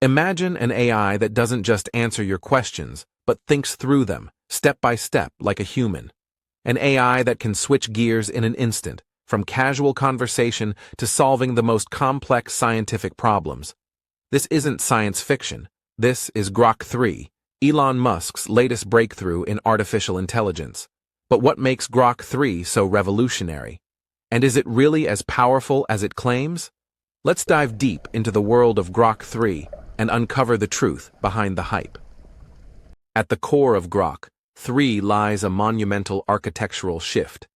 Imagine an AI that doesn't just answer your questions, but thinks through them, step by step, like a human. An AI that can switch gears in an instant, from casual conversation to solving the most complex scientific problems. This isn't science fiction. This is Grok 3, Elon Musk's latest breakthrough in artificial intelligence. But what makes Grok 3 so revolutionary? And is it really as powerful as it claims? Let's dive deep into the world of Grok 3 and uncover the truth behind the hype. At the core of Grok 3 lies a monumental architectural shift.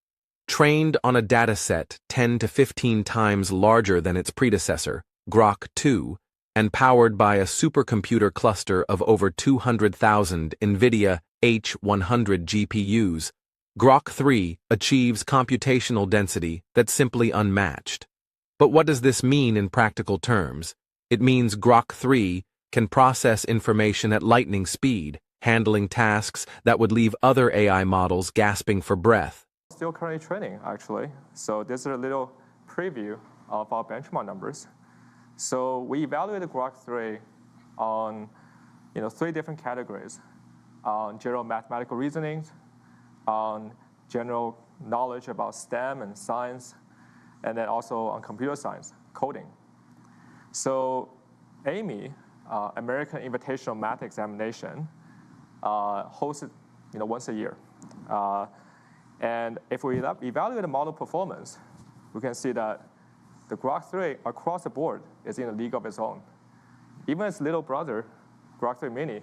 Trained on a dataset 10 to 15 times larger than its predecessor, Grok 2, and powered by a supercomputer cluster of over 200,000 Nvidia H100 GPUs, Grok 3 achieves computational density that's simply unmatched. But what does this mean in practical terms? It means Grok 3 can process information at lightning speed, handling tasks that would leave other AI models gasping for breath. Still currently training, actually. So this is a little preview of our benchmark numbers. So we evaluated Grok 3 on 3 different categories: on general mathematical reasonings, on general knowledge about STEM and science, and then also on computer science, coding. So AIME, American Invitational Math Examination, hosted once a year. And if we evaluate the model performance, we can see that the Grok 3 across the board is in a league of its own. Even its little brother, Grok 3 Mini,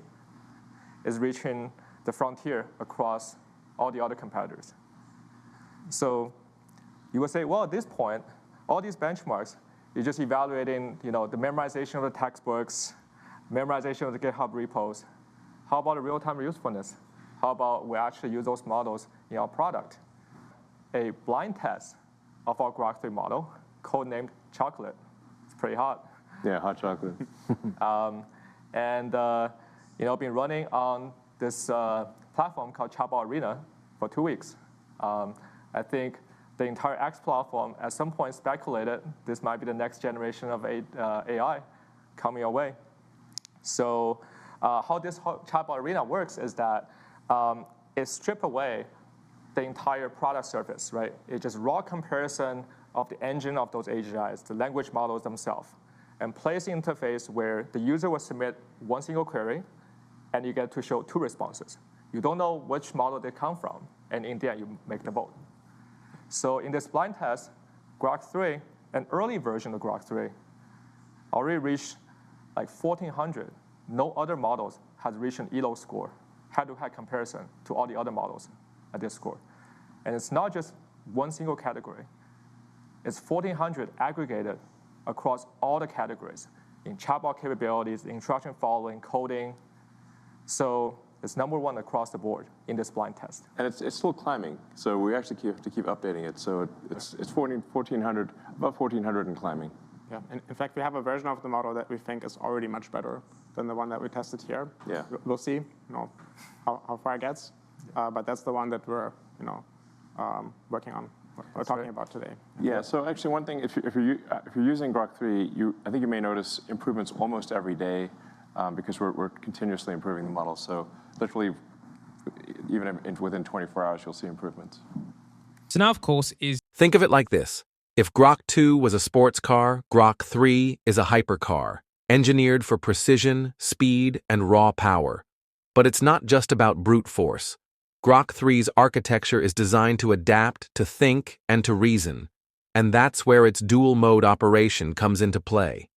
is reaching the frontier across all the other competitors. So you would say, well, at this point, all these benchmarks, you're just evaluating the memorization of the textbooks, memorization of the GitHub repos. How about the real-time usefulness? How about we actually use those models in our product? A blind test of our Grok 3 model, codenamed Chocolate. It's pretty hot. Yeah, hot chocolate. Been running on this platform called Chatbot Arena for 2 weeks. I think the entire X platform at some point speculated this might be the next generation of AI coming our way. So how this Chatbot Arena works is that it strips away the entire product surface, right? It's just raw comparison of the engine of those AGIs, the language models themselves, and place the interface where the user will submit one single query, and you get to show 2 responses. You don't know which model they come from, and in the end, you make the vote. So in this blind test, Grok 3, an early version of Grok 3, already reached like 1,400. No other models has reached an ELO score, head-to-head comparison to all the other models at this score. And it's not just one single category. It's 1,400 aggregated across all the categories in chatbot capabilities, instruction following, coding. So it's #1 across the board in this blind test. And it's still climbing, so we actually have to keep updating it. So it's 1,400, above 1,400 and climbing. Yeah, in fact, we have a version of the model that we think is already much better than the one that we tested here. Yeah. We'll see, how far it gets, but that's the one that we're, working on. We're talking about today. Yeah. So actually, one thing, if you're using Grok 3, I think you may notice improvements almost every day because we're continuously improving the model. So literally, even within 24 hours, you'll see improvements. So now, of course, Think of it like this. If Grok 2 was a sports car, Grok 3 is a hypercar, engineered for precision, speed, and raw power. But it's not just about brute force. Grok 3's architecture is designed to adapt, to think, and to reason. And that's where its dual-mode operation comes into play.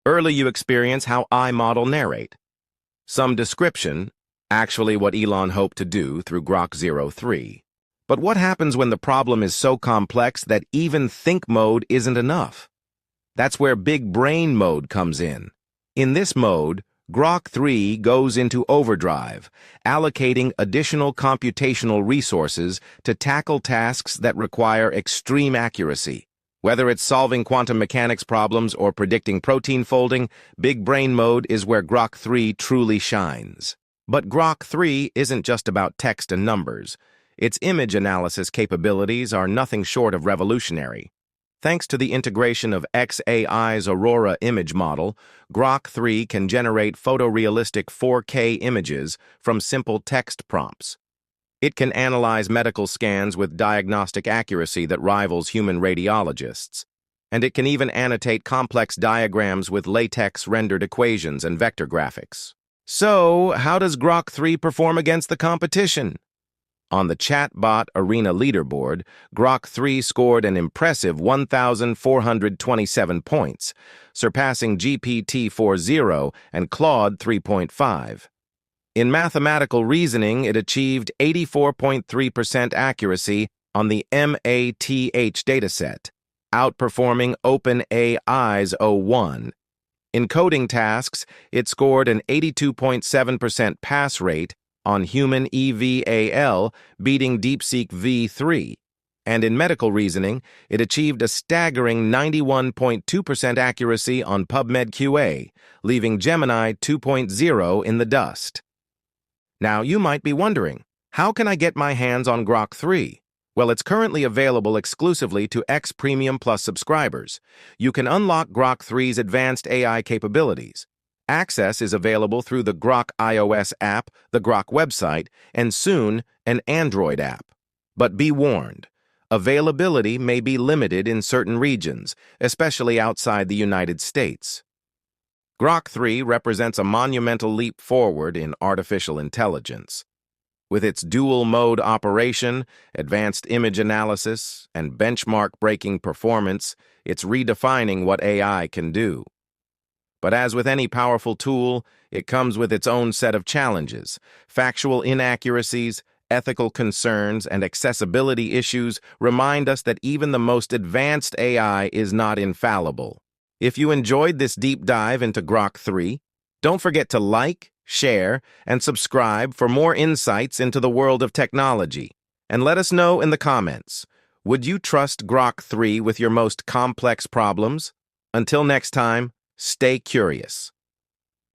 Early you experience how iModel narrate. Some description, actually what Elon hoped to do through Grok 03. But what happens when the problem is so complex that even think mode isn't enough? That's where big brain mode comes in. In this mode, Grok 3 goes into overdrive, allocating additional computational resources to tackle tasks that require extreme accuracy. Whether it's solving quantum mechanics problems or predicting protein folding, big brain mode is where Grok 3 truly shines. But Grok 3 isn't just about text and numbers. Its image analysis capabilities are nothing short of revolutionary. Thanks to the integration of xAI's Aurora image model, Grok 3 can generate photorealistic 4K images from simple text prompts. It can analyze medical scans with diagnostic accuracy that rivals human radiologists, and it can even annotate complex diagrams with Latex rendered equations and vector graphics. So, how does Grok 3 perform against the competition? On the Chatbot Arena leaderboard, Grok 3 scored an impressive 1,427 points, surpassing GPT-4.0 and Claude 3.5. In mathematical reasoning, it achieved 84.3% accuracy on the MATH dataset, outperforming OpenAI's O1. In coding tasks, it scored an 82.7% pass rate on human EVAL, beating DeepSeek V3. And in medical reasoning, it achieved a staggering 91.2% accuracy on PubMed QA, leaving Gemini 2.0 in the dust. Now, you might be wondering, how can I get my hands on Grok 3? Well, it's currently available exclusively to X Premium Plus subscribers. You can unlock Grok 3's advanced AI capabilities. Access is available through the Grok iOS app, the Grok website, and soon, an Android app. But be warned, availability may be limited in certain regions, especially outside the United States. Grok 3 represents a monumental leap forward in artificial intelligence. With its dual-mode operation, advanced image analysis, and benchmark-breaking performance, it's redefining what AI can do. But as with any powerful tool, it comes with its own set of challenges. Factual inaccuracies, ethical concerns, and accessibility issues remind us that even the most advanced AI is not infallible. If you enjoyed this deep dive into Grok 3, don't forget to like, share, and subscribe for more insights into the world of technology. And let us know in the comments, would you trust Grok 3 with your most complex problems? Until next time, stay curious.